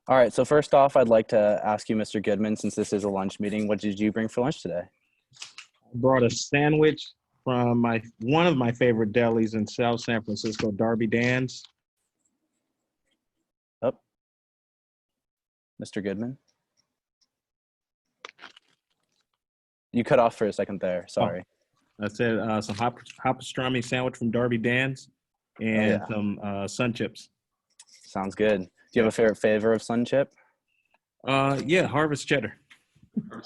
All right, so first off, I'd like to ask you, Mr. Goodman, since this is a lunch meeting, what did you bring for lunch today? Brought a sandwich from my one of my favorite delis in South San Francisco, Darby Dan's. Oh, Mr. Goodman? You cut off for a second there, Oh, sorry. I said some hot pastrami sandwich from Darby Dan's Oh and yeah, some sun chips. sounds good. Do you have Yeah. a favorite flavor of Sun Chip? Yeah, Harvest Cheddar.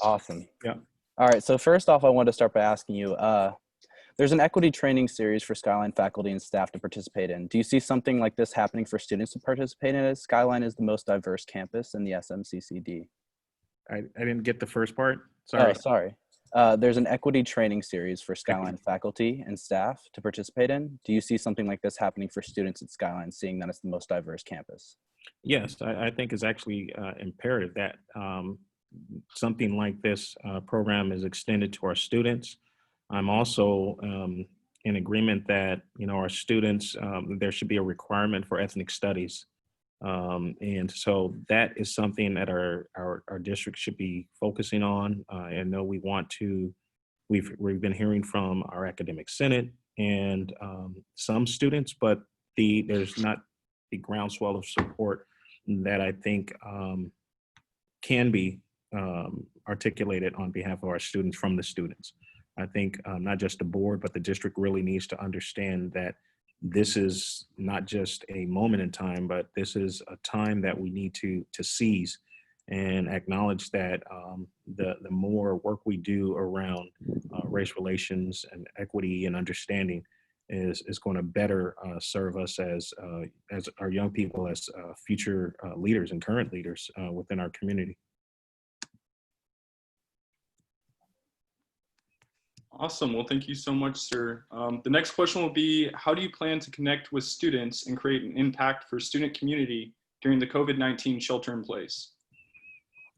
Awesome. Yeah. All right, so first off, I wanted to start by asking you, there's an equity training series for Skyline faculty and staff to participate in. Do you see something like this happening for students to participate in, as Skyline is the most diverse campus in the SMCCD? I didn't get the first part. Oh, Sorry. sorry. There's an equity training series for Skyline Equity. faculty and staff to participate in. Do you see something like this happening for students at Skyline, seeing that it's the most diverse campus? Yes, I think it's actually imperative that something like this program is extended to our students. I'm also in agreement that our students there should be a requirement for ethnic studies, and so that is something that our district should be focusing on. I know we want to. We've been hearing from our academic senate and some students, but there's not the groundswell of support that I think can be articulated on behalf of our students from the students. I think not just the board, but the district really needs to understand that this is not just a moment in time, but this is a time that we need to seize and acknowledge that the more work we do around race relations and equity and understanding is going to better serve us as our young people, as future leaders and current leaders within our community. Awesome. Well, thank you so much, sir. The next question will be, how do you plan to connect with students and create an impact for student community during the COVID-19 shelter in place?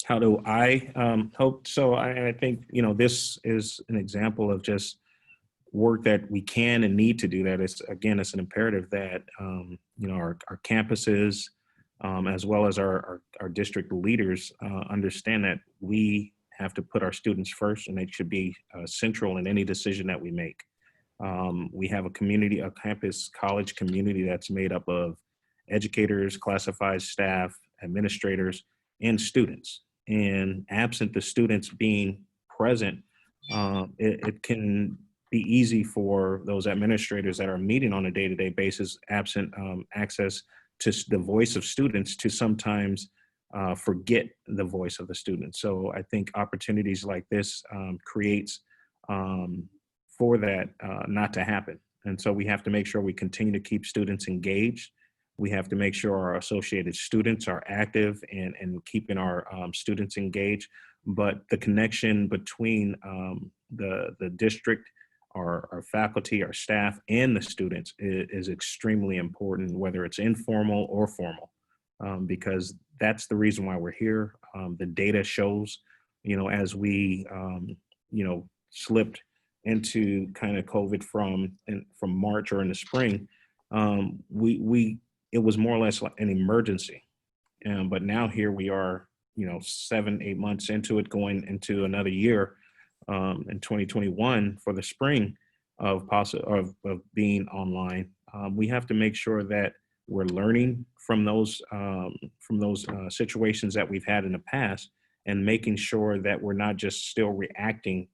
How do I hope? So I think, this is an example of just work that we can and need to do. That it's, again, it's an imperative that, our campuses, as well as our district leaders understand that we have to put our students first, and they should be central in any decision that we make. We have a campus college community that's made up of educators, classified staff, administrators, and students. And absent the students being present, it can be easy for those administrators that are meeting on a day-to-day basis, absent access to the voice of students, to sometimes forget the voice of the students. So I think opportunities like this creates for that not to happen. And so we have to make sure we continue to keep students engaged. We have to make sure our associated students are active and keeping our students engaged. But the connection between the district, our faculty, our staff, and the students is extremely important, whether it's informal or formal, because that's the reason why we're here. The data shows, as we, slipped into kind of COVID from March or in the spring, it was more or less like an emergency. But now here we are, 7-8 months into it, going into another year in 2021 for the spring of being online. We have to make sure that we're learning from those situations that we've had in the past, and making sure that we're not just still reacting,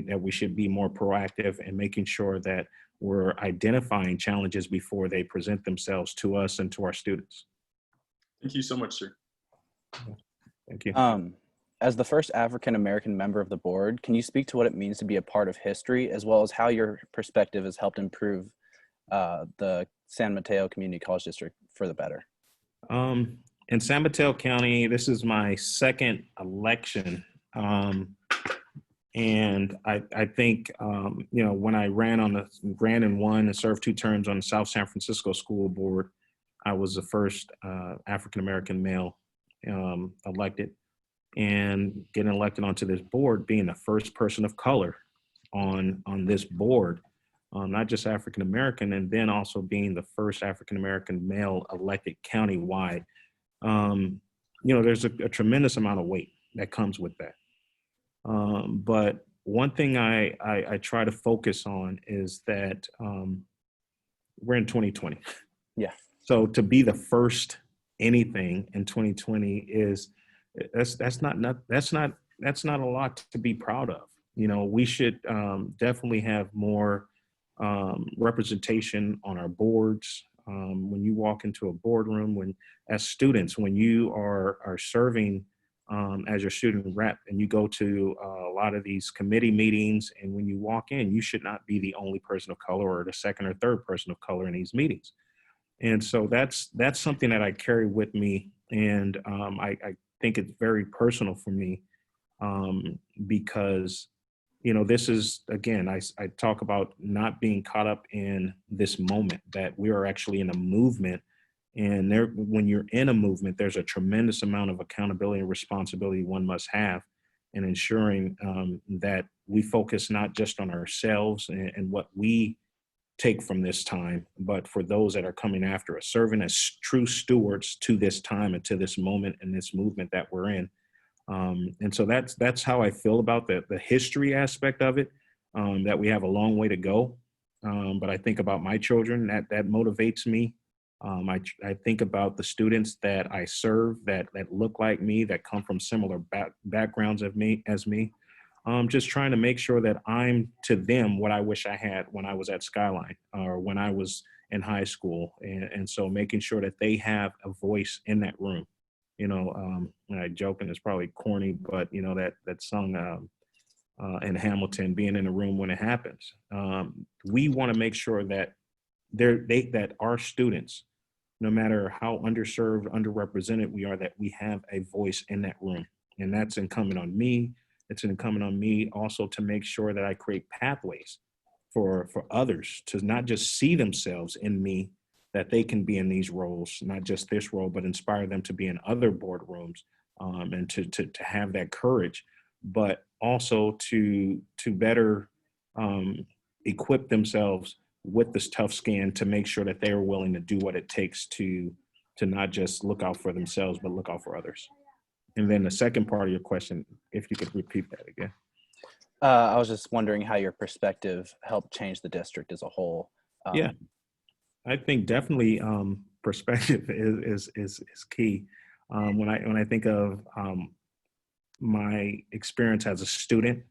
that we should be more proactive and making sure that we're identifying challenges before they present themselves to us and to our students. Thank you so much, sir. Thank you. As the first African-American member of the board, can you speak to what it means to be a part of history, as well as how your perspective has helped improve the San Mateo Community College District for the better? In San Mateo County, this is my second election. And I think, when I ran and won and served 2 terms on the South San Francisco School Board, I was the first African-American male elected. And getting elected onto this board, being the first person of color on this board, not just African-American, and then also being the first African-American male elected countywide. there's a tremendous amount of weight that comes with that. But one thing I try to focus on is that we're in 2020. Yeah. So to be the first anything in 2020 that's not a lot to be proud of. We should definitely have more representation on our boards. When you walk into a boardroom, as students, when you are serving as your student rep and you go to a lot of these committee meetings, and when you walk in, you should not be the only person of color or the second or third person of color in these meetings. And so that's something that I carry with me. And I think it's very personal for me because, this is, again, I talk about not being caught up in this moment, that we are actually in a movement. And when you're in a movement, there's a tremendous amount of accountability and responsibility one must have in ensuring that we focus not just on ourselves and what we take from this time, but for those that are coming after us, serving as true stewards to this time and to this moment and this movement that we're in. And so that's how I feel about the history aspect of it, that we have a long way to go. But I think about my children, that motivates me. I think about the students that I serve that look like me, that come from similar backgrounds as me. Just trying to make sure that I'm to them what I wish I had when I was at Skyline or when I was in high school. And so making sure that they have a voice in that room. I joke, and it's probably corny, but that song in Hamilton, being in the room when it happens. We want to make sure that that our students, no matter how underserved, underrepresented we are, that we have a voice in that room. And that's incumbent on me. It's incumbent on me also to make sure that I create pathways for others to not just see themselves in me, that they can be in these roles, not just this role, but inspire them to be in other boardrooms, and to have that courage, but also to better equip themselves with this tough skin to make sure that they are willing to do what it takes to not just look out for themselves, but look out for others. And then the second part of your question, if you could repeat that again. I was just wondering how your perspective helped change the district as a whole. Yeah, I think definitely perspective is key. When I think of my experience as a student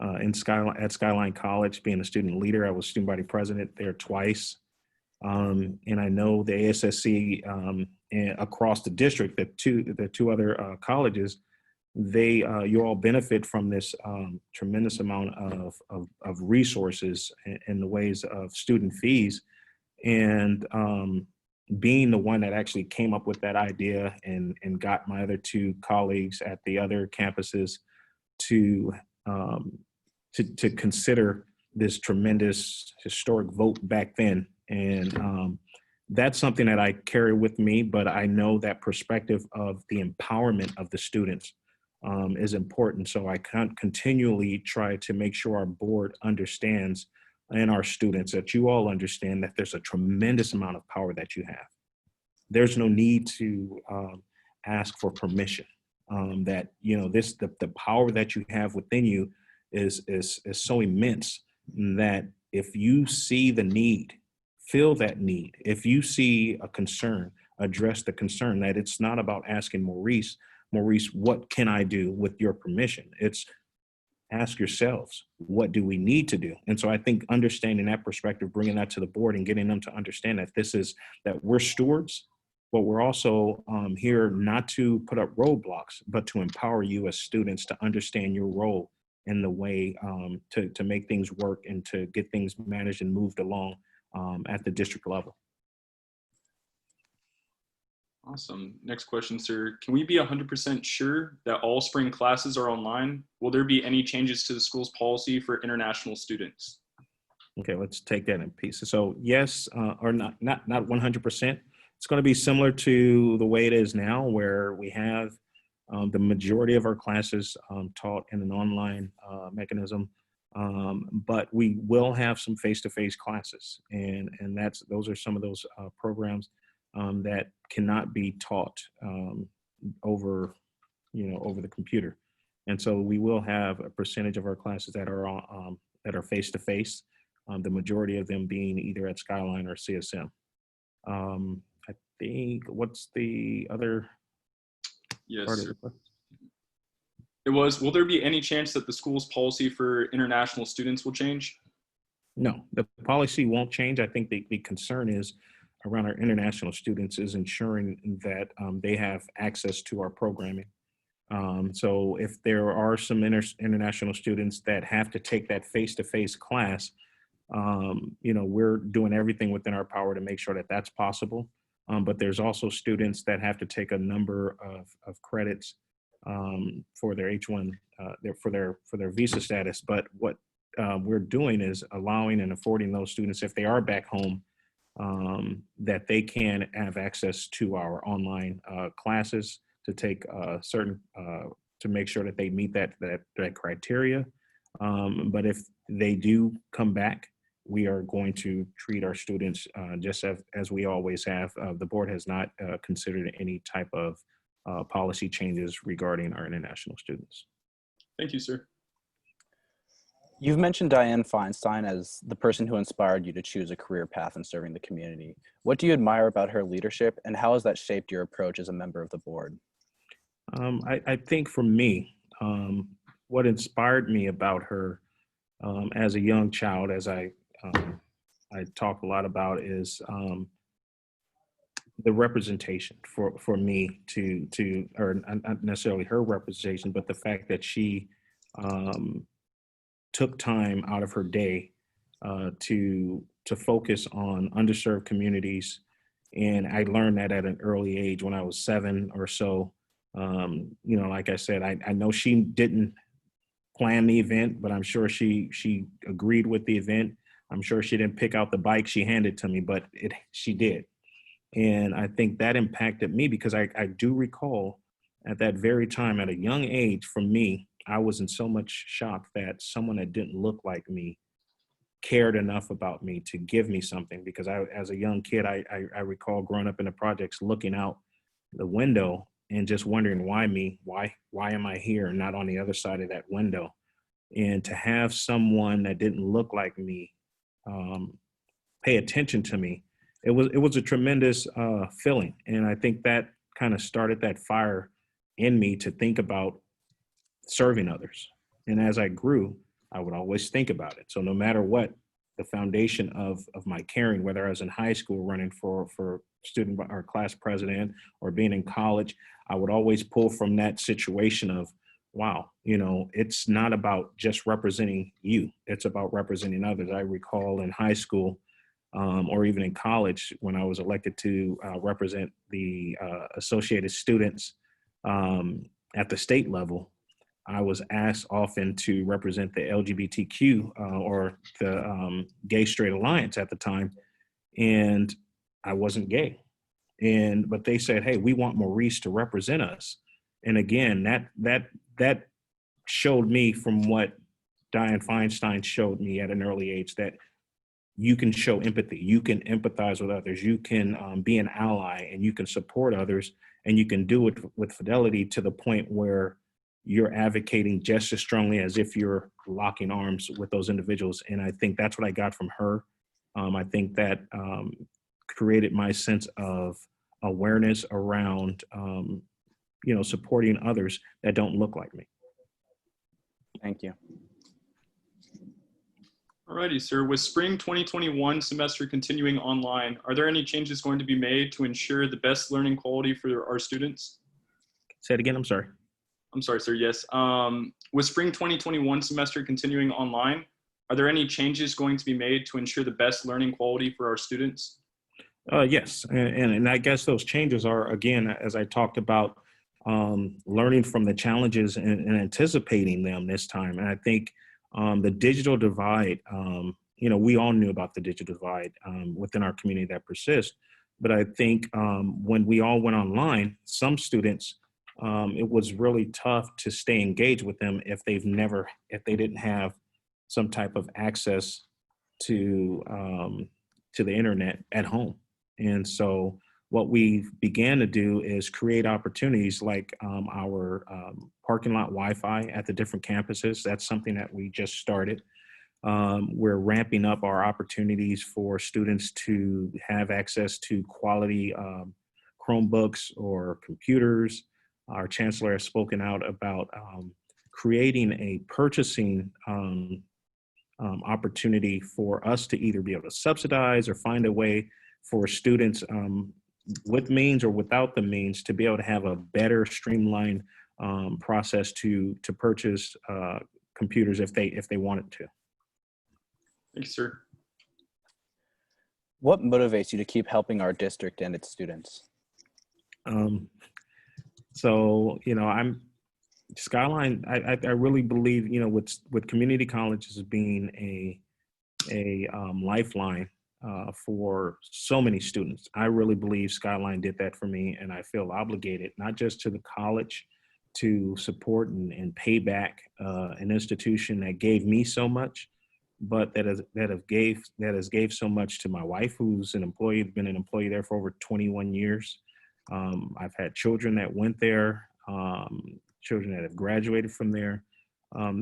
at Skyline College, being a student leader, I was student body president there twice. And I know the ASSC across the district, the two other colleges, you all benefit from this tremendous amount of resources in the ways of student fees. And being the one that actually came up with that idea and got my other two colleagues at the other campuses to consider this tremendous historic vote back then. And that's something that I carry with me, but I know that perspective of the empowerment of the students is important. So I continually try to make sure our board understands, and our students, that you all understand that there's a tremendous amount of power that you have. There's no need to ask for permission. That the power that you have within you is so immense that if you see the need, feel that need. If you see a concern, address the concern. That it's not about asking Maurice, what can I do with your permission? It's ask yourselves, what do we need to do? And so I think understanding that perspective, bringing that to the board and getting them to understand that we're stewards, but we're also here not to put up roadblocks, but to empower you as students to understand your role in the way to make things work and to get things managed and moved along at the district level. Awesome. Next question, sir. Can we be 100% sure that all spring classes are online? Will there be any changes to the school's policy for international students? Okay, let's take that in pieces. So yes, or not 100%. It's going to be similar to the way it is now, where we have the majority of our classes taught in an online mechanism, but we will have some face-to-face classes, and those are some of those programs that cannot be taught over, over the computer. And so we will have a percentage of our classes that are face-to-face, the majority of them being either at Skyline or CSM. I think, what's the other Yes, part of sir. the question? It was, will there be any chance that the school's policy for international students will change? No, the policy won't change. I think the concern is around our international students is ensuring that they have access to our programming. So if there are some international students that have to take that face-to-face class, we're doing everything within our power to make sure that that's possible. But there's also students that have to take a number of credits for their H1, for their visa status. But what we're doing is allowing and affording those students, if they are back home, that they can have access to our online classes to take certain, to make sure that they meet that criteria. But if they do come back, we are going to treat our students just as we always have. The board has not considered any type of policy changes regarding our international students. Thank you, sir. You've mentioned Dianne Feinstein as the person who inspired you to choose a career path in serving the community. What do you admire about her leadership, and how has that shaped your approach as a member of the board? I think for me, what inspired me about her as a young child, as I talk a lot about, is the representation for me or not necessarily her representation, but the fact that she took time out of her day to focus on underserved communities. And I learned that at an early age when I was 7 or so. Like I said, I know she didn't plan the event, but I'm sure she agreed with the event. I'm sure she didn't pick out the bike she handed to me, but she did. And I think that impacted me because I do recall at that very time, at a young age, for me, I was in so much shock that someone that didn't look like me cared enough about me to give me something. Because as a young kid, I recall growing up in the projects, looking out the window and just wondering, why me? Why am I here and not on the other side of that window? And to have someone that didn't look like me pay attention to me, it was a tremendous feeling. And I think that kind of started that fire in me to think about serving others. And as I grew, I would always think about it. So no matter what, the foundation of my caring, whether I was in high school running for student or class president, or being in college, I would always pull from that situation of, wow, it's not about just representing you, it's about representing others. I recall in high school, or even in college, when I was elected to represent the Associated Students at the state level, I was asked often to represent the LGBTQ or the Gay Straight Alliance at the time, and I wasn't gay. But they said, hey, we want Maurice to represent us. And again, that showed me from what Dianne Feinstein showed me at an early age, that you can show empathy, you can empathize with others, you can be an ally, and you can support others, and you can do it with fidelity to the point where you're advocating just as strongly as if you're locking arms with those individuals. And I think that's what I got from her. I think that created my sense of awareness around, supporting others that don't look like me. Thank you. Alrighty, sir. With spring 2021 semester continuing online, are there any changes going to be made to ensure the best learning quality for our students? Say it again, I'm sorry. I'm sorry, sir. Yes. With spring 2021 semester continuing online, are there any changes going to be made to ensure the best learning quality for our students? Yes, and I guess those changes are, again, as I talked about, learning from the challenges and anticipating them this time. And I think the digital divide, we all knew about the digital divide within our community that persists. But I think when we all went online, some students, it was really tough to stay engaged with them if they didn't have some type of access to the internet at home. And so what we began to do is create opportunities like our parking lot Wi-Fi at the different campuses. That's something that we just started. We're ramping up our opportunities for students to have access to quality Chromebooks or computers. Our chancellor has spoken out about creating a purchasing opportunity for us to either be able to subsidize or find a way for students with means or without the means to be able to have a better streamlined process to purchase computers if they wanted to. Thank you, sir. What motivates you to keep helping our district and its students? So, I'm Skyline. I really believe, with community colleges being a lifeline for so many students. I really believe Skyline did that for me, and I feel obligated not just to the college to support and pay back an institution that gave me so much, but that has gave so much to my wife, who's been an employee there for over 21 years. I've had children that went there, children that have graduated from there.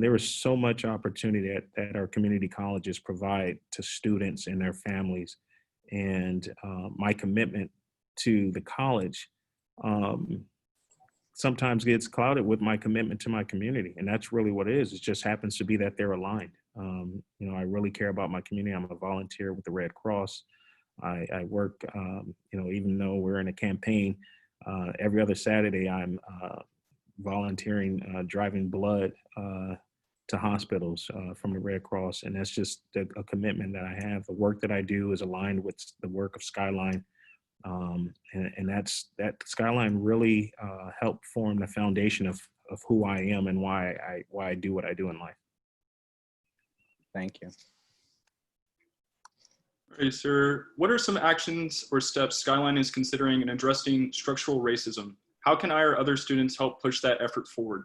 There is so much opportunity that our community colleges provide to students and their families. And my commitment to the college sometimes gets clouded with my commitment to my community. And that's really what it is. It just happens to be that they're aligned. I really care about my community. I'm a volunteer with the Red Cross. I work, even though we're in a campaign, every other Saturday I'm volunteering, driving blood to hospitals from the Red Cross. And that's just a commitment that I have. The work that I do is aligned with the work of Skyline. And that Skyline really helped form the foundation of who I am and why I do what I do in life. Thank you. All right, sir. What are some actions or steps Skyline is considering in addressing structural racism? How can I or other students help push that effort forward?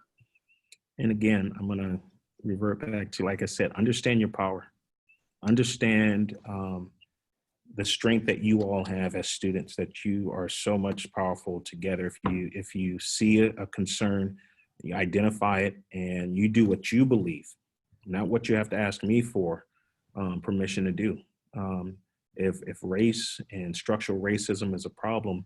And again, I'm going to revert back to, like I said, understand your power. Understand the strength that you all have as students, that you are so much powerful together. If you see a concern, you identify it, and you do what you believe, not what you have to ask me for permission to do. If race and structural racism is a problem,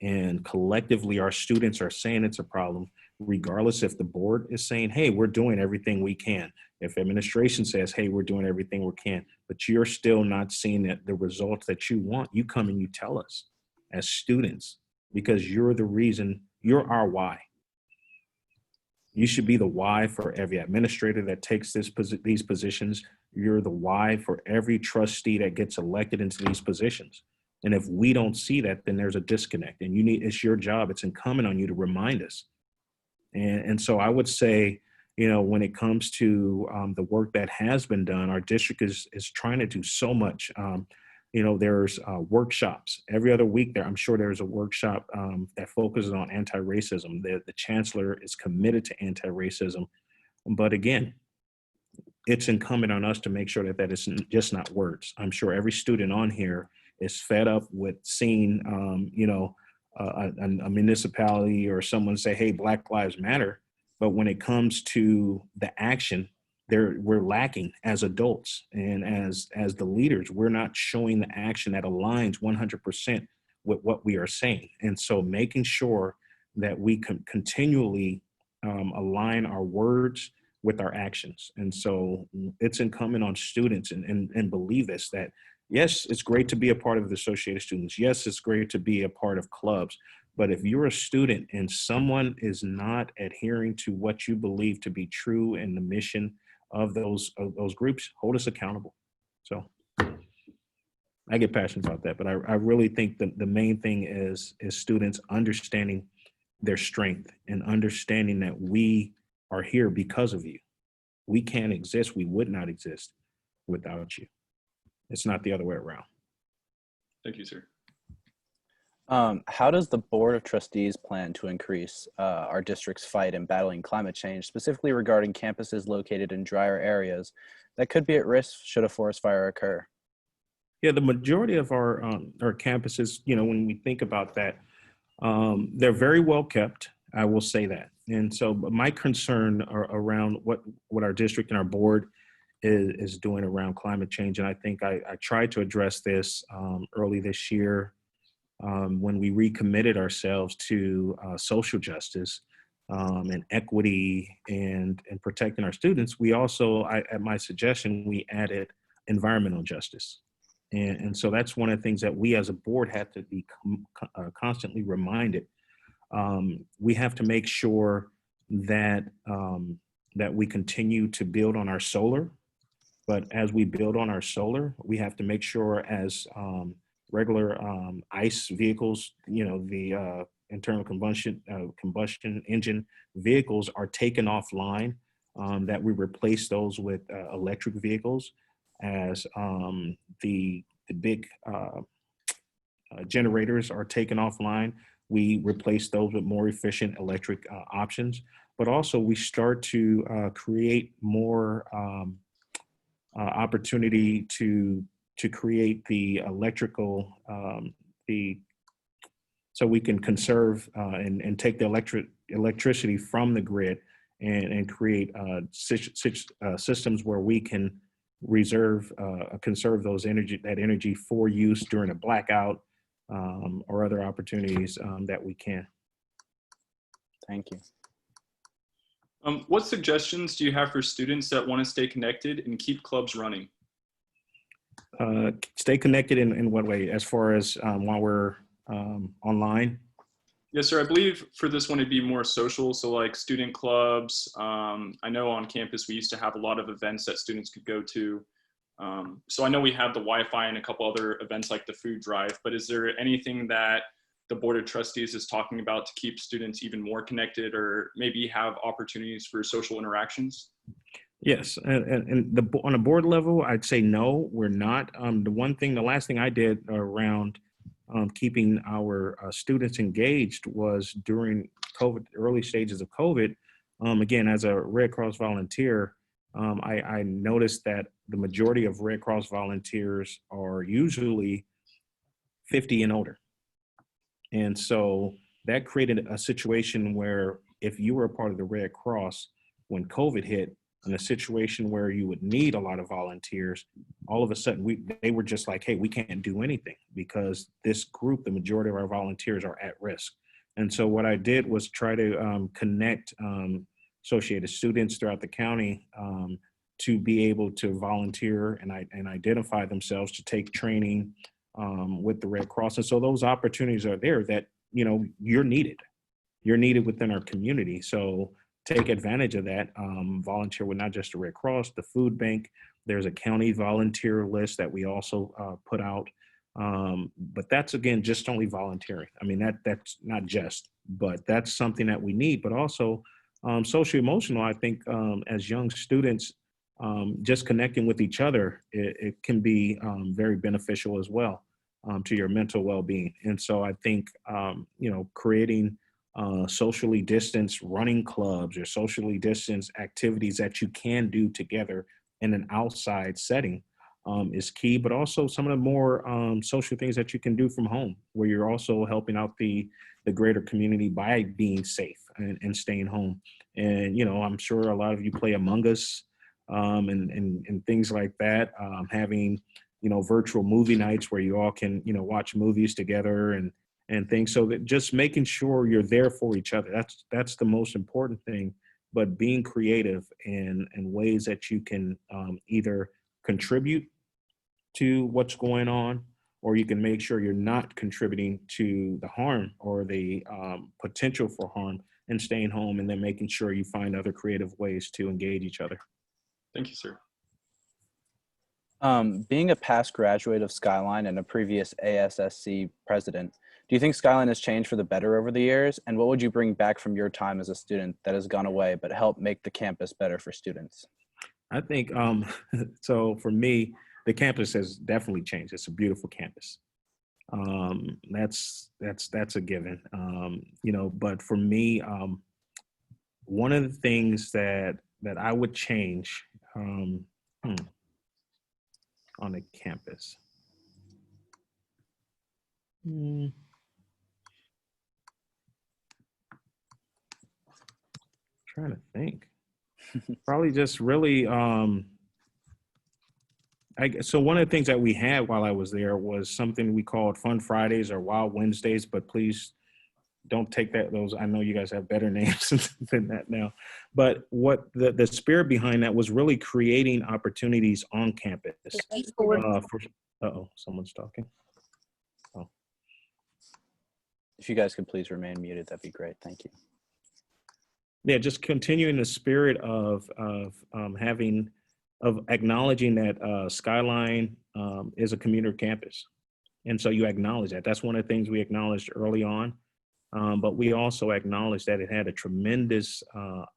and collectively our students are saying it's a problem, regardless if the board is saying, hey, we're doing everything we can. If administration says, hey, we're doing everything we can, but you're still not seeing the results that you want, you come and you tell us as students, because you're the reason, you're our why. You should be the why for every administrator that takes these positions. You're the why for every trustee that gets elected into these positions. And if we don't see that, then there's a disconnect, and it's your job. It's incumbent on you to remind us. And so I would say, when it comes to the work that has been done, our district is trying to do so much. There's workshops every other week there. I'm sure there's a workshop that focuses on anti-racism. The chancellor is committed to anti-racism. But again, it's incumbent on us to make sure that is just not words. I'm sure every student on here is fed up with seeing, a municipality or someone say, hey, Black Lives Matter. But when it comes to the action, we're lacking as adults, and as the leaders, we're not showing the action that aligns 100% with what we are saying. And so making sure that we can continually align our words with our actions. And so it's incumbent on students and believe this, that yes, it's great to be a part of the Associated Students. Yes, it's great to be a part of clubs. But if you're a student and someone is not adhering to what you believe to be true and the mission of those groups, hold us accountable. So I get passionate about that, but I really think that the main thing is students understanding their strength and understanding that we are here because of you. We can't exist. We would not exist without you. It's not the other way around. Thank you, sir. How does the Board of Trustees plan to increase our district's fight in battling climate change, specifically regarding campuses located in drier areas that could be at risk should a forest fire occur? Yeah, the majority of our campuses, when we think about that, they're very well kept. I will say that. And so, but my concern around what our district and our board is doing around climate change, and I think I tried to address this early this year when we recommitted ourselves to social justice and equity and protecting our students. We also, at my suggestion, we added environmental justice. And so that's one of the things that we as a board have to be constantly reminded. We have to make sure that that we continue to build on our solar, but as we build on our solar, we have to make sure as regular ICE vehicles, the internal combustion engine vehicles are taken offline, that we replace those with electric vehicles as the big generators are taken offline. We replace those with more efficient electric options, but also we start to create more opportunity to create the electrical, so we can conserve and take the electricity from the grid and create systems where we can conserve that energy for use during a blackout or other opportunities that we can. Thank you. What suggestions do you have for students that want to stay connected and keep clubs running? Stay connected in what way? As far as while we're online? Yes, sir. I believe for this one, it'd be more social. So like student clubs. I know on campus, we used to have a lot of events that students could go to. So I know we have the Wi-Fi and a couple other events like the food drive, but is there anything that the Board of Trustees is talking about to keep students even more connected or maybe have opportunities for social interactions? Yes, and on a board level, I'd say no, we're not. The last thing I did around keeping our students engaged was during COVID, early stages of COVID. Again, as a Red Cross volunteer, I noticed that the majority of Red Cross volunteers are usually 50 and older. And so that created a situation where if you were a part of the Red Cross, when COVID hit, in a situation where you would need a lot of volunteers, all of a sudden they were just like, hey, we can't do anything because this group, the majority of our volunteers are at risk. And so what I did was try to connect associated students throughout the county to be able to volunteer and identify themselves to take training with the Red Cross. And so those opportunities are there that, you're needed within our community. So take advantage of that. Volunteer with not just the Red Cross, the food bank. There's a county volunteer list that we also put out. But that's, again, just only volunteering. I mean, that's not just, but that's something that we need. But also social emotional, I think as young students, just connecting with each other, it can be very beneficial as well to your mental well-being. And so I think, creating socially distanced running clubs or socially distanced activities that you can do together in an outside setting is key, but also some of the more social things that you can do from home, where you're also helping out the greater community by being safe and staying home. And, I'm sure a lot of you play Among Us and things like that, having, virtual movie nights where you all can, watch movies together and things. So that just making sure you're there for each other. That's the most important thing, but being creative in ways that you can either contribute to what's going on, or you can make sure you're not contributing to the harm or the potential for harm and staying home, and then making sure you find other creative ways to engage each other. Thank you, sir. Being a past graduate of Skyline and a previous ASSC president, do you think Skyline has changed for the better over the years? And what would you bring back from your time as a student that has gone away, but help make the campus better for students? I think, so for me, the campus has definitely changed. It's a beautiful campus. That's a given. But for me, one of the things that I would change on the campus, Hmm, trying to think. Probably just really, so one of the things that we had while I was there was something we called Fun Fridays or Wild Wednesdays, but please don't take those. I know you guys have better names than that now. But what the spirit behind that was really creating opportunities on campus. Someone's talking. Oh, If you guys could please remain muted, that'd be great. Thank you. yeah, just continuing the spirit of acknowledging that Skyline is a commuter campus. And so you acknowledge that. That's one of the things we acknowledged early on. But we also acknowledged that it had a tremendous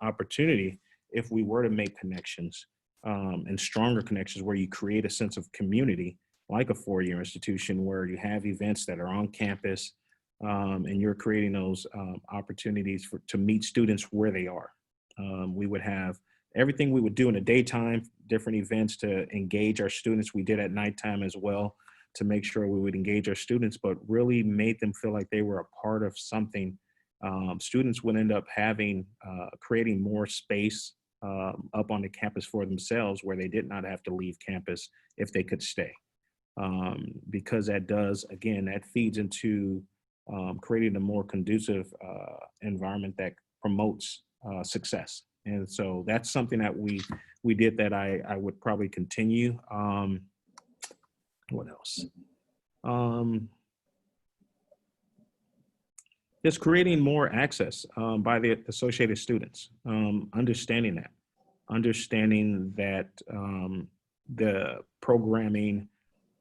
opportunity if we were to make connections and stronger connections where you create a sense of community, like a four-year institution where you have events that are on campus and you're creating those opportunities to meet students where they are. We would have everything we would do in the daytime, different events to engage our students. We did at nighttime as well, to make sure we would engage our students, but really made them feel like they were a part of something. Students would end up creating more space up on the campus for themselves where they did not have to leave campus if they could stay. Because that feeds into creating a more conducive environment that promotes success. And so that's something that we did that I would probably continue. What else? Just creating more access by the associated students, understanding that the programming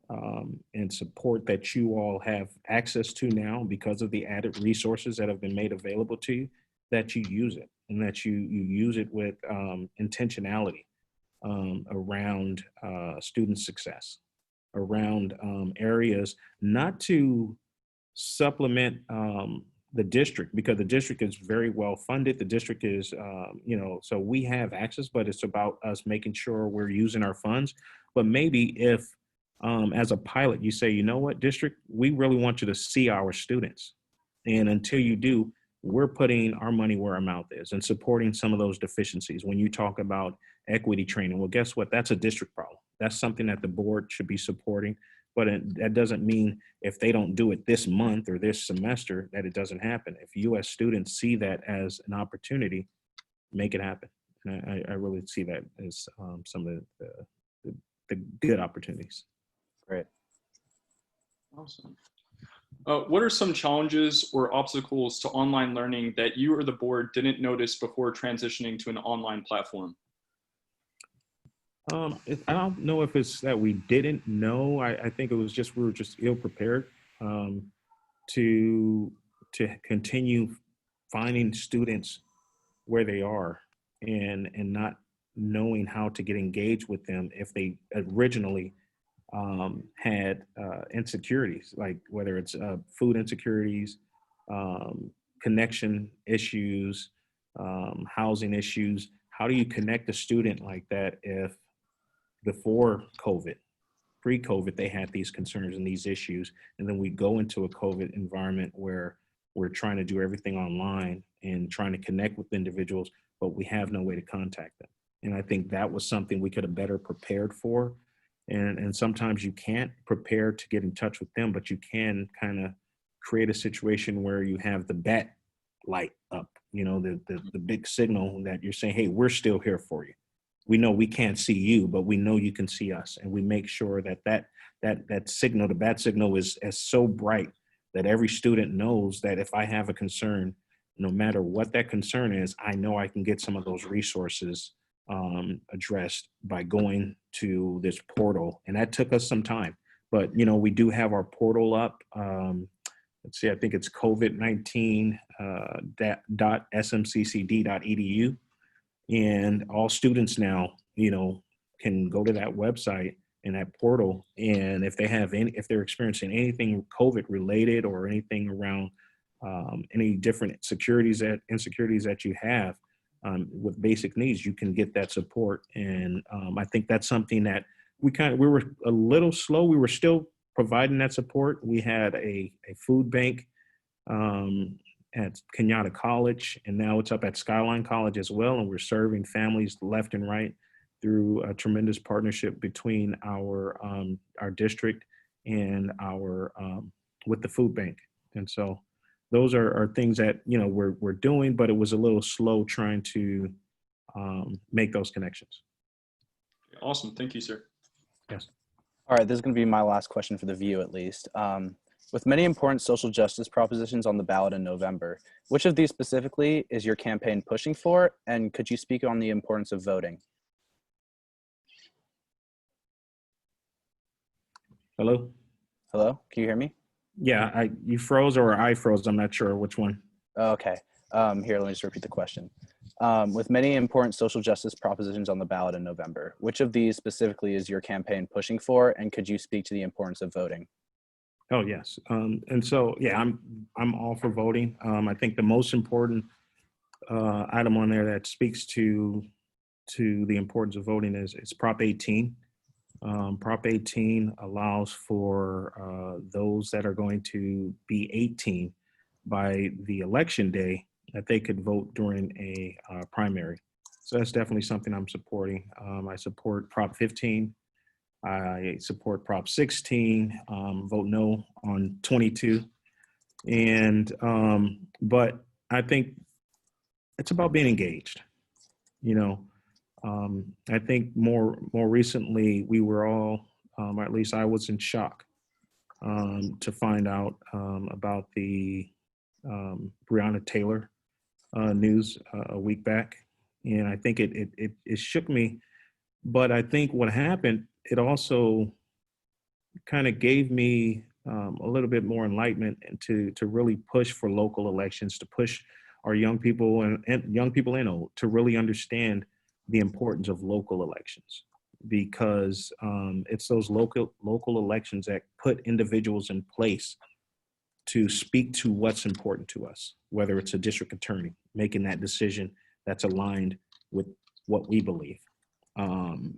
and support that you all have access to now because of the added resources that have been made available to you, that you use it and that you use it with intentionality around student success, around areas, not to supplement the district, because the district is very well funded. The district is, so we have access, but it's about us making sure we're using our funds. But maybe if, as a pilot, you say, you know what, district, we really want you to see our students. And until you do, we're putting our money where our mouth is and supporting some of those deficiencies. When you talk about equity training, well, guess what? That's a district problem. That's something that the board should be supporting. But that doesn't mean if they don't do it this month or this semester that it doesn't happen. If you as students see that as an opportunity, make it happen. And I really see that as some of the good opportunities. Great. Awesome. What are some challenges or obstacles to online learning that you or the board didn't notice before transitioning to an online platform? I don't know if it's that we didn't know. I think it was just we were just ill prepared to continue finding students where they are and not knowing how to get engaged with them if they originally had insecurities, like whether it's food insecurities, connection issues, housing issues. How do you connect a student like that if before COVID, pre-COVID, they had these concerns and these issues, and then we go into a COVID environment where we're trying to do everything online and trying to connect with individuals, but we have no way to contact them. And I think that was something we could have better prepared for. And sometimes you can't prepare to get in touch with them, but you can kind of create a situation where you have the bat light up, the big signal that you're saying, hey, we're still here for you. We know we can't see you, but we know you can see us. And we make sure that signal, the bat signal is so bright that every student knows that if I have a concern, no matter what that concern is, I know I can get some of those resources addressed by going to this portal. And that took us some time, but we do have our portal up. Let's see, I think it's COVID-19 .smccd.edu. And all students now, can go to that website and that portal. And if they're experiencing anything COVID related or anything around any different insecurities that you have with basic needs, you can get that support. And I think that's something that we were a little slow. We were still providing that support. We had a food bank at Kenyatta College, and now it's up at Skyline College as well. And we're serving families left and right through a tremendous partnership between our district and our with the food bank. And so those are things that, you know, we're doing, but it was a little slow trying to make those connections. Awesome. Thank you, sir. Yes. All right, this is going to be my last question for the view, at least. With many important social justice propositions on the ballot in November, which of these specifically is your campaign pushing for? And could you speak on the importance of voting? Hello? Hello, can you hear me? Yeah, you froze or I froze. I'm not sure which one. Okay, here, let me just repeat the question. With many important social justice propositions on the ballot in November, which of these specifically is your campaign pushing for? And could you speak to the importance of voting? Oh, yes. And so, yeah, I'm all for voting. I think the most important item on there that speaks to the importance of voting is Prop 18. Prop 18 allows for those that are going to be 18 by the election day that they could vote during a primary. So that's definitely something I'm supporting. I support Prop 15. I support Prop 16, vote no on 22. And, but I think it's about being engaged. You know, I think more recently we were all, or at least I was in shock to find out about the Breonna Taylor news a week back. And I think it shook me, but I think what happened, it also kind of gave me a little bit more enlightenment and to really push for local elections, to push our young people and young people and old to really understand the importance of local elections, because it's those local elections that put individuals in place to speak to what's important to us, whether it's a district attorney making that decision that's aligned with what we believe,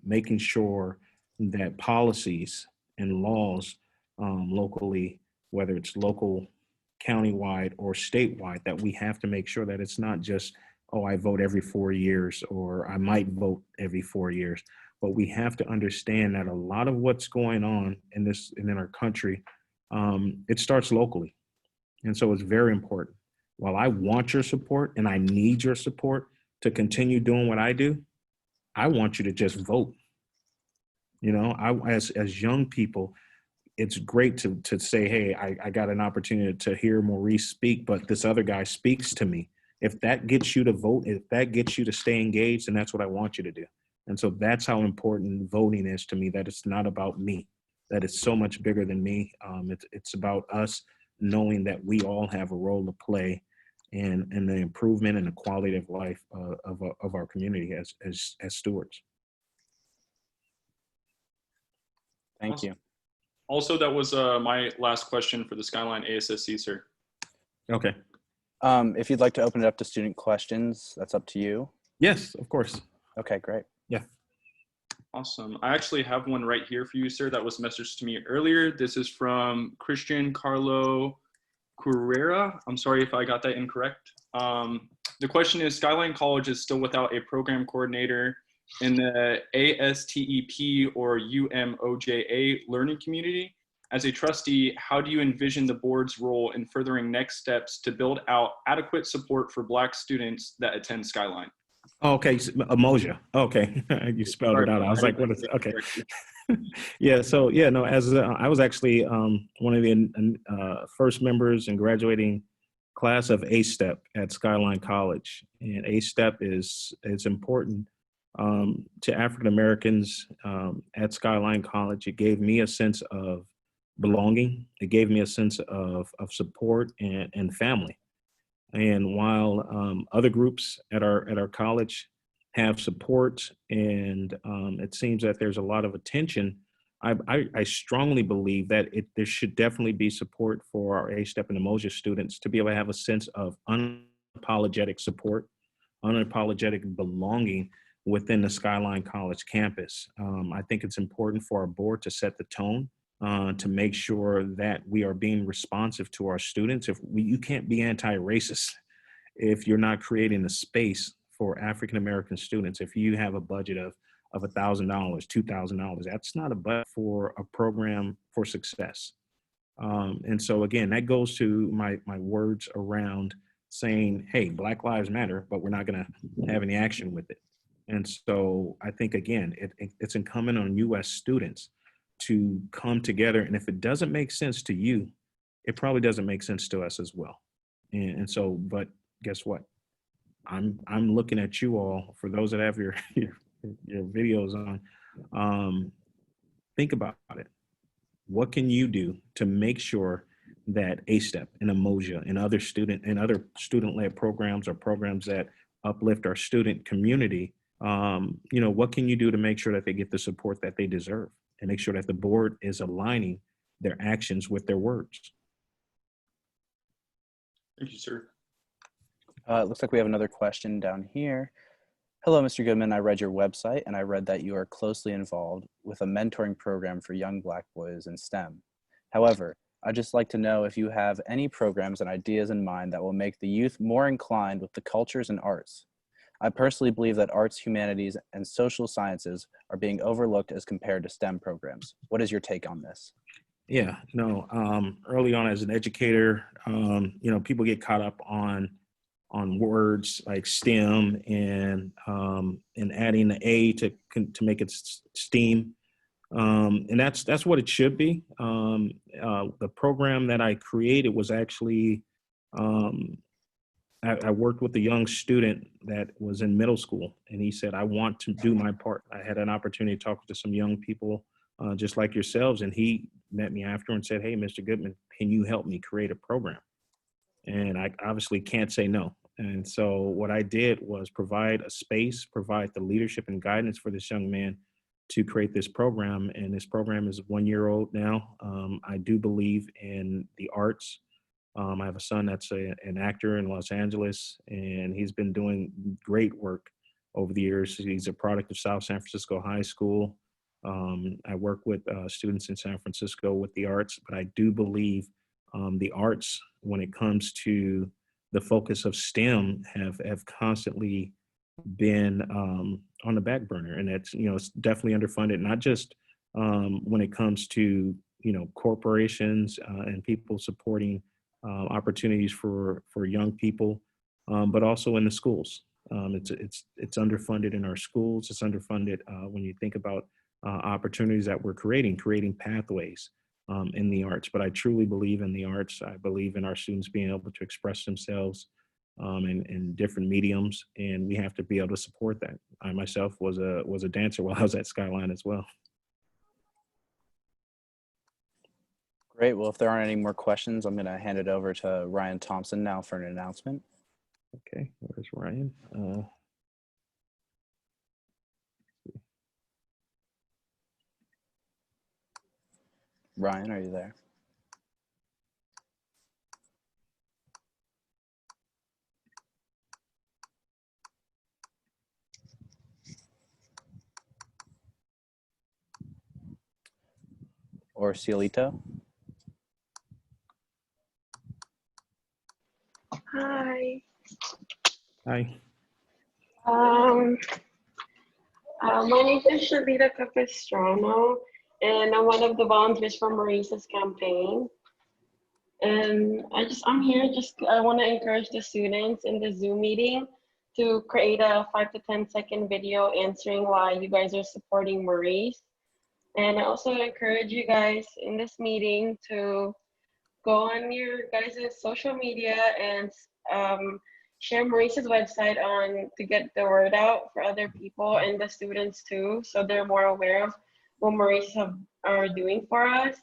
making sure that policies and laws locally, whether it's local, countywide, or statewide, that we have to make sure that it's not just, oh, I vote every 4 years, or I might vote every 4 years. But we have to understand that a lot of what's going on in this and in our country, it starts locally. And so it's very important. While I want your support and I need your support to continue doing what I do, I want you to just vote. You know, as young people, it's great to say, hey, I got an opportunity to hear Maurice speak, but this other guy speaks to me. If that gets you to vote, if that gets you to stay engaged, then that's what I want you to do. And so that's how important voting is to me, that it's not about me, that it's so much bigger than me. It's about us knowing that we all have a role to play in the improvement and the quality of life of our community as stewards. Thank you. Also, that was my last question for the Skyline ASSC, sir. Okay. If you'd like to open it up to student questions, that's up to you. Yes, of course. Okay, great. Yeah. Awesome. I actually have one right here for you, sir. That was messaged to me earlier. This is from Christian Carlo Carrera. I'm sorry if I got that incorrect. The question is, Skyline College is still without a program coordinator in the ASTEP or UMOJA learning community. As a trustee, how do you envision the board's role in furthering next steps to build out adequate support for Black students that attend Skyline? Oh, okay, Emoja. Okay, you spelled it out. I was like, what is it? Okay. Yeah, so yeah, no, as I was actually one of the first members in graduating class of A-STEP at Skyline College. And A-STEP is important to African Americans at Skyline College. It gave me a sense of belonging. It gave me a sense of support and family. And while other groups at our college have support, and it seems that there's a lot of attention, I strongly believe that there should definitely be support for our A-STEP and Emoja students to be able to have a sense of unapologetic support, unapologetic belonging within the Skyline College campus. I think it's important for our board to set the tone to make sure that we are being responsive to our students. You can't be anti-racist if you're not creating a space for African American students. If you have a budget of $1,000, $2,000, that's not a budget for a program for success. And so again, that goes to my words around saying, hey, Black Lives Matter, but we're not going to have any action with it. And so I think, again, it's incumbent on US students to come together. And if it doesn't make sense to you, it probably doesn't make sense to us as well. And so, but guess what? I'm looking at you all, for those that have your videos on, think about it. What can you do to make sure that A-STEP and Emoja and other student-led programs or programs that uplift our student community, what can you do to make sure that they get the support that they deserve, and make sure that the board is aligning their actions with their words? Thank you, sir. It looks like we have another question down here. Hello, Mr. Goodman. I read your website and I read that you are closely involved with a mentoring program for young Black boys in STEM. However, I'd just like to know if you have any programs and ideas in mind that will make the youth more inclined with the cultures and arts. I personally believe that arts, humanities, and social sciences are being overlooked as compared to STEM programs. What is your take on this? Yeah, early on as an educator, people get caught up on words like STEM and adding the A to make it STEAM, and that's what it should be. The program that I created was actually I worked with a young student that was in middle school, and he said, "I want to do my part." I had an opportunity to talk to some young people just like yourselves, and he met me after and said, "Hey, Mr. Goodman, can you help me create a program?" And I obviously can't say no. And so what I did was provide a space, provide the leadership and guidance for this young man to create this program. And this program is 1 year old now. I do believe in the arts. I have a son that's an actor in Los Angeles, and he's been doing great work over the years. He's a product of South San Francisco High School. I work with students in San Francisco with the arts, but I do believe the arts, when it comes to the focus of STEM, have constantly been on the back burner, and it's definitely underfunded. Not just when it comes to corporations and people supporting opportunities for young people, but also in the schools. It's underfunded in our schools. It's underfunded when you think about opportunities that we're creating pathways in the arts. But I truly believe in the arts. I believe in our students being able to express themselves in different mediums, and we have to be able to support that. I myself was a dancer while I was at Skyline as well. Great. Well, if there aren't any more questions, I'm going to hand it over to Ryan Thompson now for an announcement. Okay, where's Ryan? Ryan, are you there? Or Cielito? Hi. Hi. My name is Shalita Capistrano, and I'm one of the volunteers for Maurice's campaign. And I'm here I want to encourage the students in the Zoom meeting to create a 5 to 10 second video answering why you guys are supporting Maurice. And I also encourage you guys in this meeting to go on your guys' social media and share Maurice's website to get the word out for other people and the students too, so they're more aware of what Maurice are doing for us.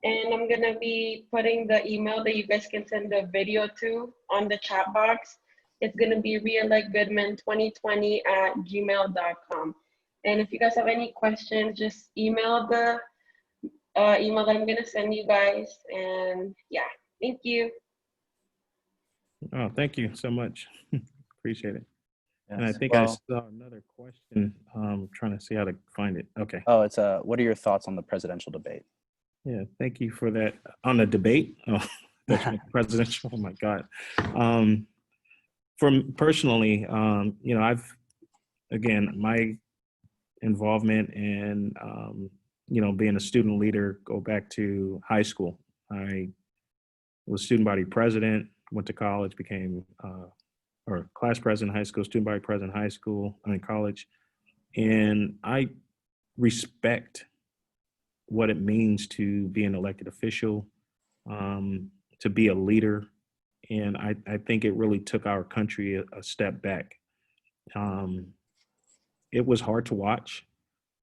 And I'm gonna be putting the email that you guys can send the video to on the chat box. It's gonna be reelectgoodman2020@gmail.com. And if you guys have any questions, just email the email that I'm gonna send you guys. And yeah, thank you. Oh, thank you so much. Appreciate it. Yes. And I think I saw another question. Trying to see how to find it. Okay. Oh, it's what are your thoughts on the presidential debate? Yeah, thank you for that. On the debate, oh, that's presidential. Oh my God. Personally, again, my involvement in, being a student leader go back to high school. I was student body president, went to college, became, or class president in high school, student body president in high school, college. And I respect what it means to be an elected official, to be a leader. And I think it really took our country a step back. It was hard to watch.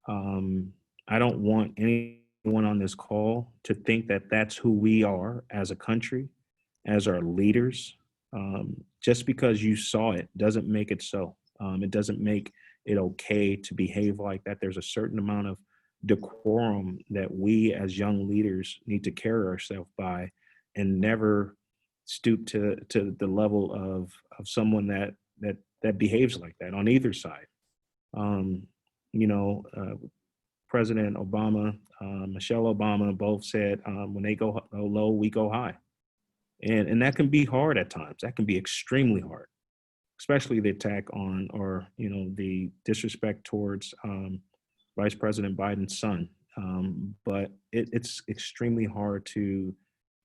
I don't want anyone on this call to think that that's who we are as a country, as our leaders. Just because you saw it doesn't make it so. It doesn't make it okay to behave like that. There's a certain amount of decorum that we as young leaders need to carry ourselves by, and never stoop to the level of someone that behaves like that on either side. President Obama, Michelle Obama both said, when they go low, we go high. And that can be hard at times. That can be extremely hard, especially the attack on, or, the disrespect towards Vice President Biden's son. But it's extremely hard to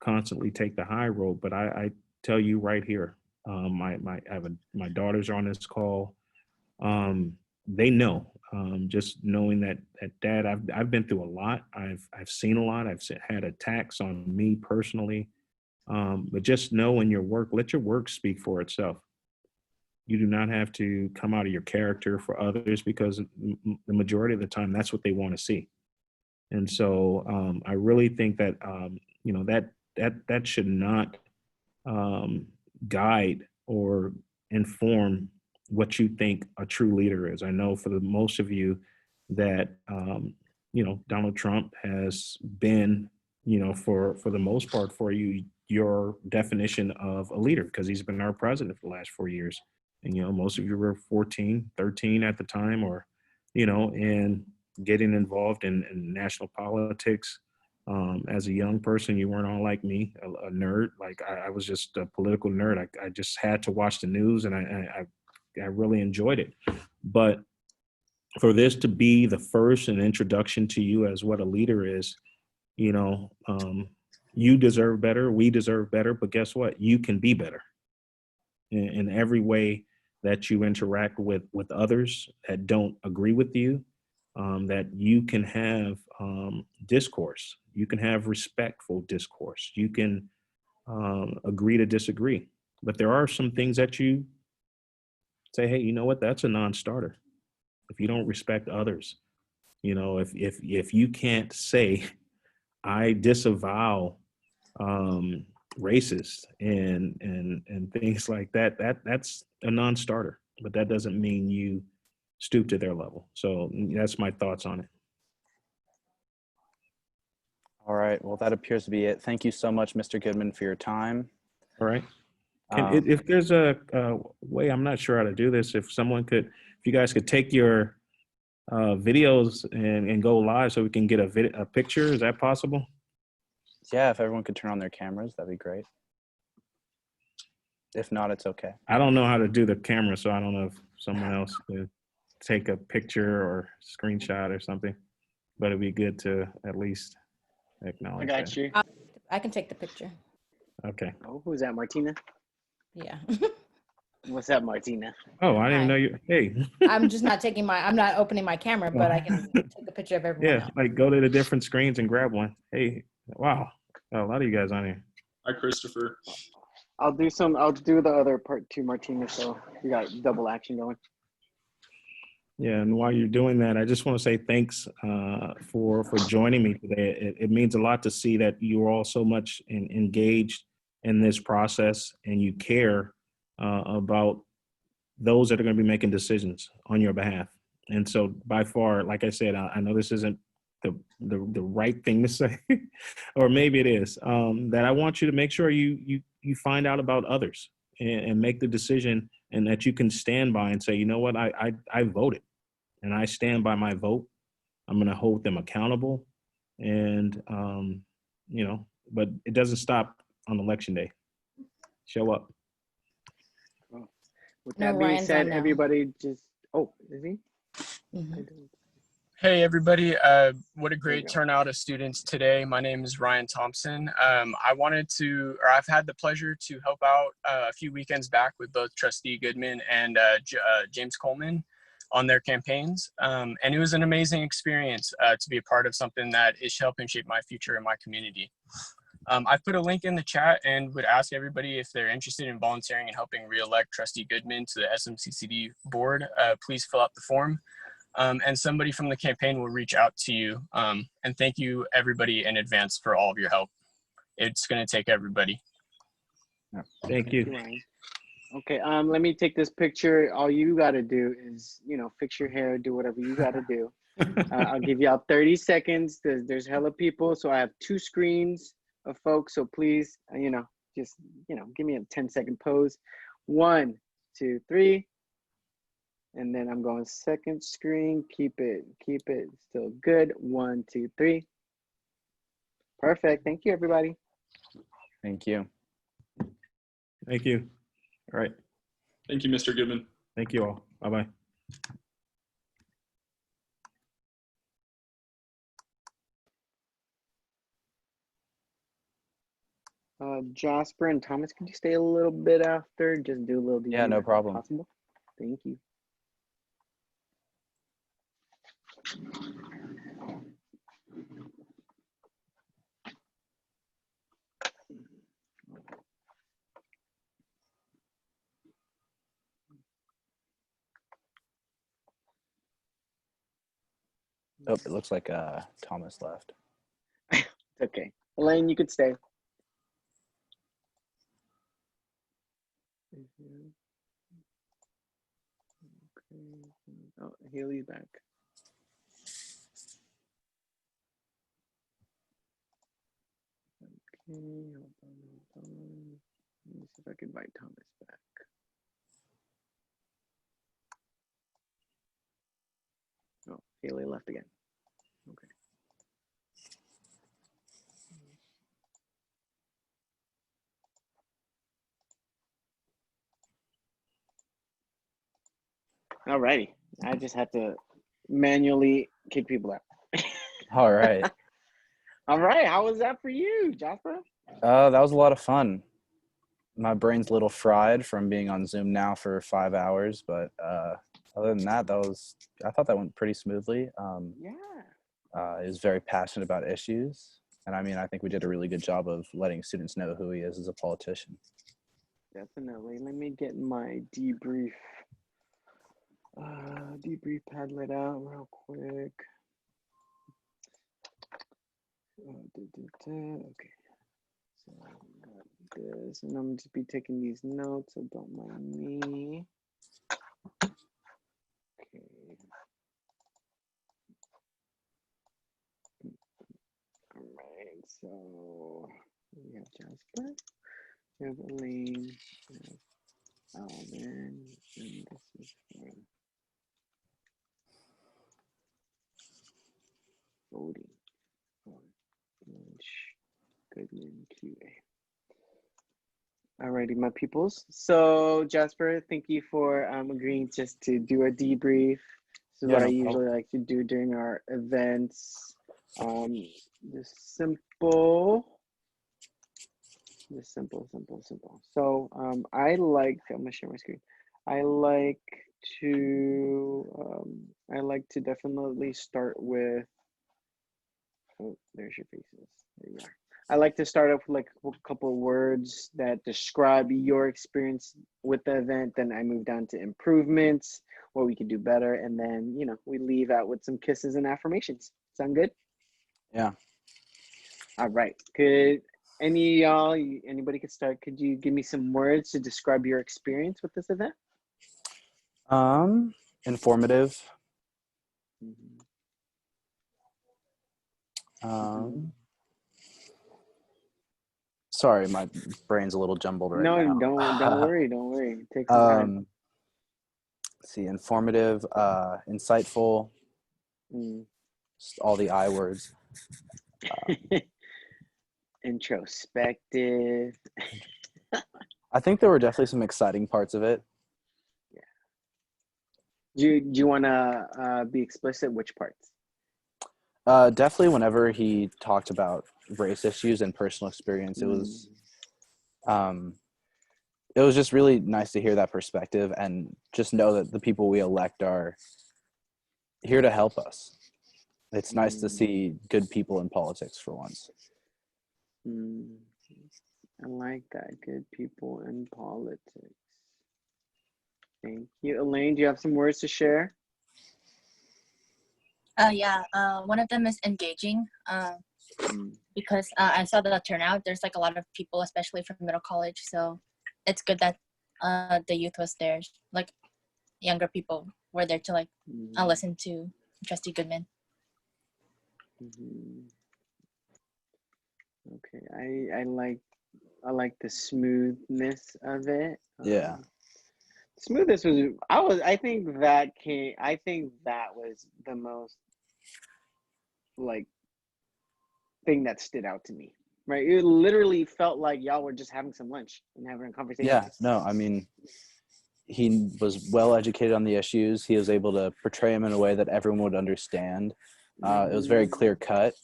constantly take the high road. But I tell you right here, my daughters are on this call. They know, just knowing that Dad, I've been through a lot. I've seen a lot. I've had attacks on me personally. But just know in your work, let your work speak for itself. You do not have to come out of your character for others, because the majority of the time, that's what they want to see. And so I really think that, that should not guide or inform what you think a true leader is. I know for the most of you that, Donald Trump has been, for the most part for you, your definition of a leader, because he's been our president for the last 4 years. And, most of you were 14, 13 at the time, or, and getting involved in national politics. As a young person, you weren't all like me, a nerd. Like I was just a political nerd. I just had to watch the news, and I really enjoyed it. But for this to be the first an introduction to you as what a leader is, you deserve better. We deserve better. But guess what? You can be better in every way that you interact with others that don't agree with you, that you can have discourse. You can have respectful discourse. You can agree to disagree. But there are some things that you say, hey, you know what? That's a non-starter. If you don't respect others, if you can't say, I disavow racist and things like that, that's a non-starter. But that doesn't mean you stoop to their level. So that's my thoughts on it. All right. Well, that appears to be it. Thank you so much, Mr. Goodman, for your time. All right. If there's a way, I'm not sure how to do this. If you guys could take your videos and go live so we can get a picture, is that possible? Yeah, if everyone could turn on their cameras, that'd be great. If not, it's okay. I don't know how to do the camera, so I don't know if someone else could take a picture or screenshot or something, but it'd be good to at least acknowledge I got that. you. I can take the picture. Okay. Oh, who's that, Martina? Yeah. What's up, Martina? Oh, I didn't even know you. Hey. I'm just not I'm not opening my camera, but I can take a picture of everyone Yeah, else. like go to the different screens and grab one. Hey, wow. Got a lot of you guys on here. Hi, Christopher. I'll do the other part too, Martina. So we got double action going. Yeah, and while you're doing that, I just want to say thanks for joining me today. It means a lot to see that you're all so much engaged in this process, and you care about those that are going to be making decisions on your behalf. And so, by far, like I said, I know this isn't the right thing to say, or maybe it is. That I want you to make sure you find out about others and make the decision, and that you can stand by and say, you know what, I voted. And I stand by my vote. I'm going to hold them accountable. And but it doesn't stop on election day. Show up. With No, that being Ryan's said, on now. everybody just, oh, is he? Mhm. Hey everybody, what a you great go. turnout of students today. My name is Ryan Thompson. I've had the pleasure to help out a few weekends back with both Trustee Goodman and James Coleman on their campaigns. And it was an amazing experience to be a part of something that is helping shape my future in my community. I've put a link in the chat and would ask everybody if they're interested in volunteering and helping re-elect Trustee Goodman to the SMCCD board, please fill out the form. And somebody from the campaign will reach out to you. And thank you everybody in advance for all of your help. It's going to take everybody. Thank you. Ryan. Okay, let me take this picture. All you got to do is, fix your hair, do whatever you got to do. I'll give y'all 30 seconds. There's hella people, so I have 2 screens of folks. So please, just, give me a 10-second pose. 1, 2, 3. And then I'm going second screen. Keep it still good. 1, 2, 3. Perfect. Thank you, everybody. Thank you. Thank you. All right. Thank you, Mr. Goodman. Thank you all. Bye-bye. Jasper and Thomas, could you stay a little bit after? Just do a little deeper. Yeah, no problem. Possible? Thank you. Oh, it looks like Thomas left. Okay. Elaine, you could stay. Okay. Oh, Haley's back. Okay, hold on. Let me see if I can invite Thomas back. Oh, Haley left again. Okay. Alrighty. I just had to manually kick people out. All right. All right. How was that for you, Jasper? That was a lot of fun. My brain's a little fried from being on Zoom now for 5 hours, but other than that, I thought that went pretty smoothly. Yeah. He was very passionate about issues. And I think we did a really good job of letting students know who he is as a politician. Definitely. Let me get my debrief Padlet out real quick. Okay. So I got this, and I'm just be taking these notes, so don't mind me. Okay. All right. So we have Jasper, we have Elaine, we have Alvin, and this is for voting for Goodman QA. Alrighty, my peoples. So Jasper, thank you for agreeing just to do a debrief. This is what I usually like to do during our events. Just simple. So I'm gonna share my screen. I like to definitely start with, oh, there's your faces. There you are. I like to start off with like a couple of words that describe your experience with the event. Then I move down to improvements, what we can do better. And then, we leave out with some kisses and affirmations. Sound good? Yeah. All right. Could anybody could start? Could you give me some words to describe your experience with this event? Informative. Sorry, my brain's a little jumbled right now. No, don't worry. Take some time. Let's see, informative, insightful, just all the I words. Introspective. I think there were definitely some exciting parts of it. Do you want to be explicit? Which parts? Definitely whenever he talked about race issues and personal experience, it was just really nice to hear that perspective and just know that the people we elect are here to help us. It's nice to see good people in politics for once. I like that. Good people in politics. Thank you. Elaine, do you have some words to share? Yeah, one of them is engaging, because I saw the turnout. There's like a lot of people, especially from middle college. So it's good that the youth was there. Like younger people were there to like listen to Trustee Goodman. Okay, I like the smoothness of it. Yeah. Smoothness I think that was the most like thing that stood out to me. Right? It literally felt like y'all were just having some lunch and having a conversation. Yeah, no, I mean, he was well educated on the issues. He was able to portray them in a way that everyone would understand. It was very clear cut.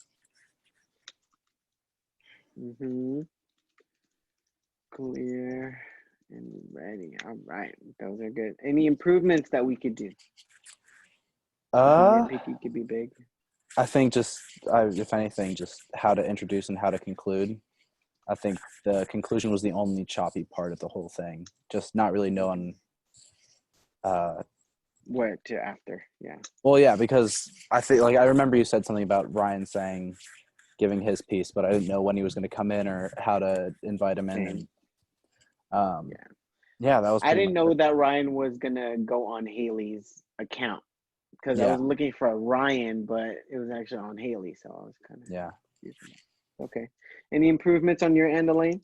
Clear and ready. All right, those are good. Any improvements that we could do? Nitpicky could be big. I think just, if anything, just how to introduce and how to conclude. I think the conclusion was the only choppy part of the whole thing. Just not really knowing where to after. Yeah. Well, yeah, because I think, like, I remember you said something about Ryan giving his piece, but I didn't know when he was going to come in or how to invite him in. And, yeah, that was. I didn't know that Ryan was gonna go on Haley's account because I was looking for a Ryan, but it was actually on Haley, so I was kind of confused. Okay. Any improvements on your end, Elaine?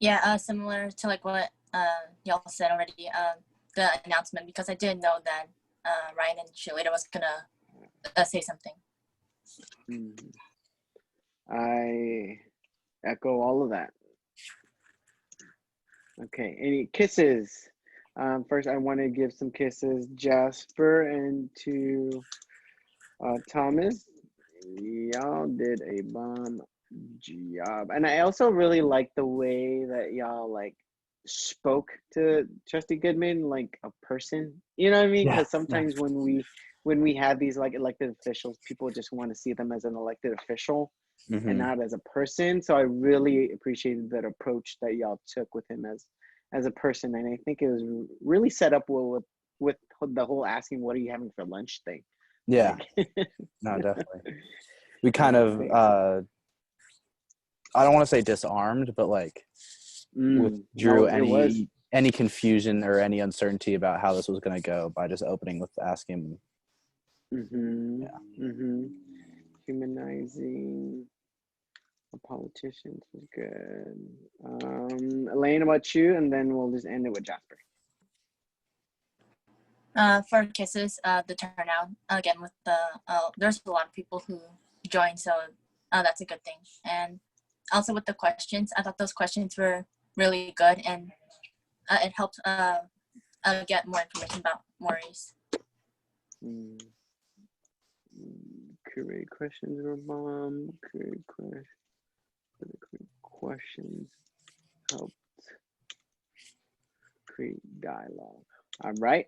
Yeah, similar to like what y'all said already. The announcement, because I didn't know that Ryan and Shalita was gonna say something. I echo all of that. Okay, any kisses? First, I want to give some kisses, Jasper and to Thomas. Y'all did a bomb job, and I also really like the way that y'all like spoke to Trustee Goodman like a person. You know what I mean? Because sometimes when we have these like elected officials, people just want to see them as an elected official and not as a person. So I really appreciated that approach that y'all took with him as a person, and I think it was really set up well with the whole asking what are you having for lunch thing. Yeah. No, definitely. We kind of I don't want to say disarmed, but like withdrew any confusion or any uncertainty about how this was going to go by just opening with asking. Humanizing politicians was good. Elaine, about you, and then we'll just end it with Jasper. For kisses, the turnout again with the there's a lot of people who joined, so that's a good thing. And also with the questions, I thought those questions were really good, and it helped get more information about Maurice. Create questions or bomb. Create questions helped create dialogue. All right.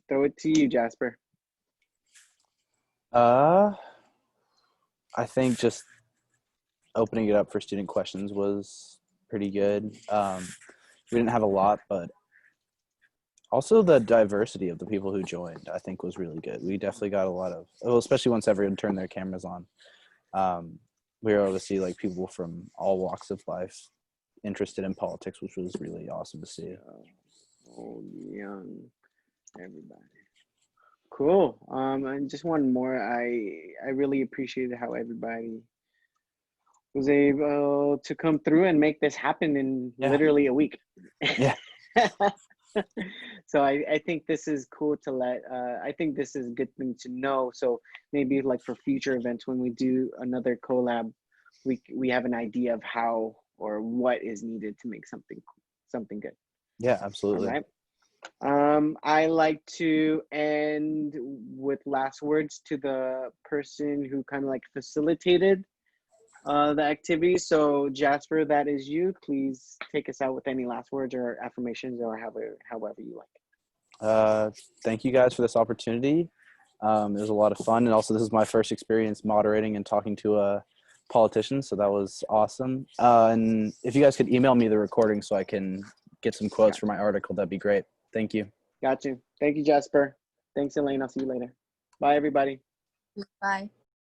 Throw it to you, Jasper. I think just opening it up for student questions was pretty good. We didn't have a lot, but also the diversity of the people who joined, I think, was really good. We definitely got a lot of, especially once everyone turned their cameras on. We were able to see like people from all walks of life interested in politics, which was really awesome to see. Old, young, everybody. Cool. And just one more. I really appreciated how everybody was able to come through and make this happen in literally a week. Yeah. So I think this is cool to let, I think this is a good thing to know. So maybe like for future events, when we do another collab, we have an idea of how or what is needed to make something good. Yeah, All absolutely. right. I like to end with last words to the person who kind of like facilitated the activity. So Jasper, that is you. Please take us out with any last words or affirmations or however you like. Thank you guys for this opportunity. It was a lot of fun, and also this is my first experience moderating and talking to a politician, so that was awesome. And if you guys could email me the recording so I can get some quotes for my article, that'd be great. Thank you. Got you. Thank you, Jasper. Thanks, Elaine. I'll see you later. Bye, everybody. Bye.